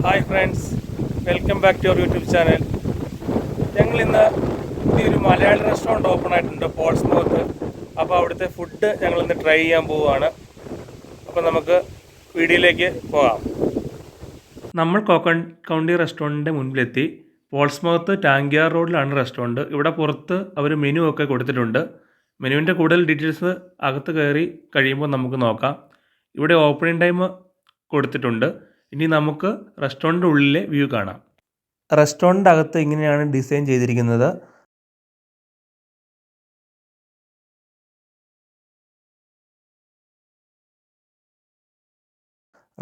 Hi friends, welcome back to our YouTube channel. ഞങ്ങളിന്ന് ഒരു Malayali restaurant open ആയിട്ടുണ്ട് പോൾസ്മൗത്ത്. അപ്പോൾ അവിടുത്തെ ഫുഡ് ഞങ്ങളിന്ന് ട്രൈ ചെയ്യാൻ പോവുകയാണ്. അപ്പോൾ നമുക്ക് വീഡിയോയിലേക്ക് പോകാം. നമ്മൾ കൗണ്ടി റെസ്റ്റോറൻറ്റിൻ്റെ മുൻപിലെത്തി. പോൾസ്മൗത്ത് ടാങ്കിയാർ റോഡിലാണ് റെസ്റ്റോറൻറ്റ്. ഇവിടെ പുറത്ത് അവർ മെനു ഒക്കെ കൊടുത്തിട്ടുണ്ട്. മെനുവിൻ്റെ കൂടുതൽ ഡീറ്റെയിൽസ് അകത്ത് കയറി കഴിയുമ്പോൾ നമുക്ക് നോക്കാം. ഇവിടെ ഓപ്പണിംഗ് ടൈം കൊടുത്തിട്ടുണ്ട്. ഇനി നമുക്ക് റെസ്റ്റോറൻറ്റിൻ്റെ ഉള്ളിലെ വ്യൂ കാണാം. റെസ്റ്റോറൻറ്റിൻ്റെ അകത്ത് ഇങ്ങനെയാണ് ഡിസൈൻ ചെയ്തിരിക്കുന്നത്.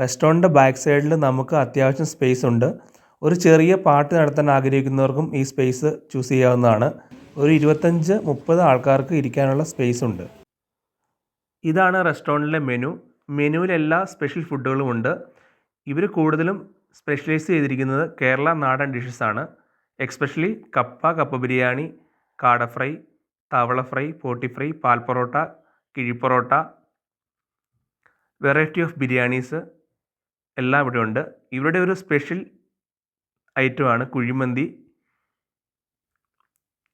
റെസ്റ്റോറൻറ്റിൻ്റെ ബാക്ക് സൈഡിൽ നമുക്ക് അത്യാവശ്യം സ്പേസ് ഉണ്ട്. ഒരു ചെറിയ പാർട്ടി നടത്താൻ ആഗ്രഹിക്കുന്നവർക്കും ഈ സ്പേസ് ചൂസ് ചെയ്യാവുന്നതാണ്. ഒരു 25-30 ആൾക്കാർക്ക് ഇരിക്കാനുള്ള സ്പേസ് ഉണ്ട്. ഇതാണ് റെസ്റ്റോറൻറ്റിലെ മെനു. മെനുവിൽ എല്ലാ സ്പെഷ്യൽ ഫുഡുകളും ഉണ്ട്. ഇവർ കൂടുതലും സ്പെഷ്യലൈസ് ചെയ്തിരിക്കുന്നത് കേരള നാടൻ ഡിഷസാണ്. എക്സ്പെഷ്യലി കപ്പ ബിരിയാണി, കാട ഫ്രൈ, തവള ഫ്രൈ, പോട്ടി ഫ്രൈ, പാൽ പൊറോട്ട, കിഴി പൊറോട്ട, വെറൈറ്റി ഓഫ് ബിരിയാണീസ് എല്ലാം ഇവിടെ ഉണ്ട്. ഇവരുടെ ഒരു സ്പെഷ്യൽ ഐറ്റമാണ് കുഴിമന്തി.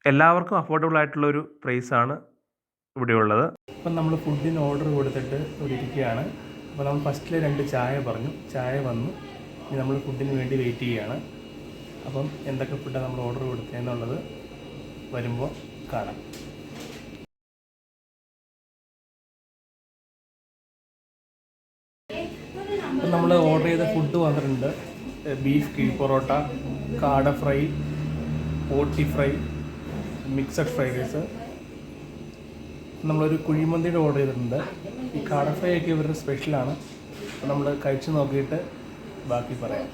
എല്ലാവർക്കും അഫോർഡബിൾ ആയിട്ടുള്ളൊരു പ്രൈസാണ് ഇവിടെയുള്ളത്. ഇപ്പം നമ്മൾ ഫുഡിന് ഓർഡർ കൊടുത്തിട്ട് ഇവിടെ ഇരിക്കുകയാണ്. അപ്പോൾ നമ്മൾ ഫസ്റ്റിൽ 2 ചായ പറഞ്ഞു. ചായ വന്നു. ഇനി നമ്മൾ ഫുഡിന് വേണ്ടി വെയിറ്റ് ചെയ്യുകയാണ്. അപ്പം എന്തൊക്കെ ഫുഡാണ് നമ്മൾ ഓർഡർ കൊടുത്തതെന്നുള്ളത് വരുമ്പോൾ കാണാം. അപ്പം നമ്മൾ ഓർഡർ ചെയ്ത ഫുഡ് വന്നിട്ടുണ്ട്. ബീഫ് കിഴി പൊറോട്ട, കാട ഫ്രൈ, പോട്ടി ഫ്രൈ, മിക്സഡ് ഫ്രൈഡ് റൈസ്. നമ്മളൊരു കുഴിമന്തിയുടെ ഓർഡർ ചെയ്തിട്ടുണ്ട്. ഈ കാട ഫ്രൈ ഒക്കെ ഇവരുടെ സ്പെഷ്യലാണ്. അപ്പോൾ നമ്മൾ കഴിച്ച് നോക്കിയിട്ട് ബാക്കി പറയാം.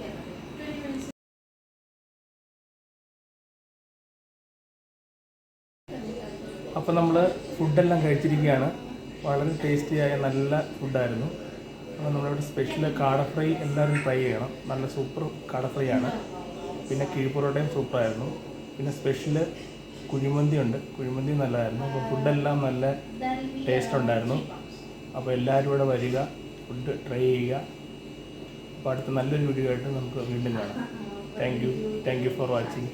അപ്പോൾ നമ്മൾ ഫുഡെല്ലാം കഴിച്ചിരിക്കുകയാണ്. വളരെ ടേസ്റ്റിയായ നല്ല ഫുഡായിരുന്നു. അപ്പോൾ നമ്മളിവിടെ സ്പെഷ്യൽ കാട ഫ്രൈ എല്ലാവരും ട്രൈ ചെയ്യണം. നല്ല സൂപ്പർ കാട ഫ്രൈ ആണ്. പിന്നെ കിഴി പൊറോട്ടയും സൂപ്പറായിരുന്നു. പിന്നെ സ്പെഷ്യൽ കുഴിമന്തി ഉണ്ട്. കുഴിമന്തി നല്ലതായിരുന്നു. അപ്പോൾ ഫുഡെല്ലാം നല്ല ടേസ്റ്റ് ഉണ്ടായിരുന്നു. അപ്പോൾ എല്ലാവരും ഇവിടെ വരിക, ഫുഡ് ട്രൈ ചെയ്യുക. അപ്പോൾ അടുത്ത നല്ലൊരു വീഡിയോ ആയിട്ട് നമുക്ക് വീണ്ടും കാണാം. Thank you for watching.